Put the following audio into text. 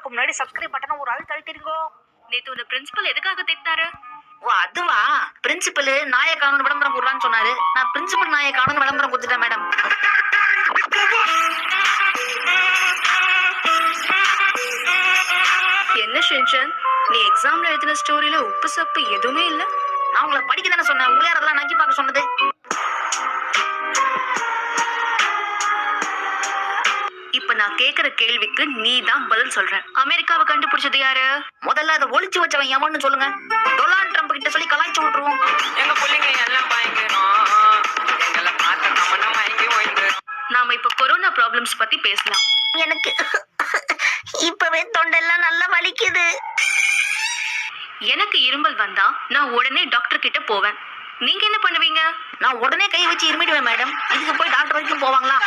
அதுக்கு முன்னாடி சப்ஸ்கிரைப் பட்டனை ஒரு ஆள் தள்ளிட்டிருங்கோ. நேத்து உன்னை பிரின்சிபல் எதுக்காக திட்டாரு? ஓ அதுவா? பிரின்சிபல் நாயை காணும் விளம்பரம் கொடுறான்னு சொன்னாரு. நான் பிரின்சிபல் நாயை காணும் விளம்பரம் கொடுத்துட்டேன் மேடம். என்ன ஷின்சான், நீ எக்ஸாம்ல எழுதின ஸ்டோரியில உப்பு சப்பு எதுவுமே இல்ல? நான் உங்களை படிக்க தானே சொன்னேன், உங்களை அதெல்லாம் நக்கி பார்க்க சொன்னது. இப்ப நான் கேக்குற கேள்விக்கு நீ தான் பதில் சொல்ற. அமெரிக்காவை கண்டுபிடிச்சது யாரு? முதல்ல அதை ஒளிச்சு வச்சவன் எவன்னு சொல்லுங்க. டொனால்ட் ட்ரம்ப் கிட்ட சொல்லி கலாய்ச்சி விட்டுருவோம். எங்க பிள்ளைங்க எல்லாம் பயங்கரம், எங்களை பார்த்த நம்மனா மயங்கி ஓய்ந்து. நாம இப்ப கொரோனா ப்ராப்ளம்ஸ் பத்தி பேசலாம். எனக்கு இப்பவே தொண்டெல்லாம் நல்லா வலிக்குது. எனக்கு இருமல் வந்தா நான் உடனே டாக்டர் கிட்ட போவேன். நீங்க என்ன பண்ணுவீங்க? நான் உடனே கை வச்சு இருமிடுவேன் மேடம். இதுக்கு போய் டாக்டர் வரைக்கும் போவாங்களா?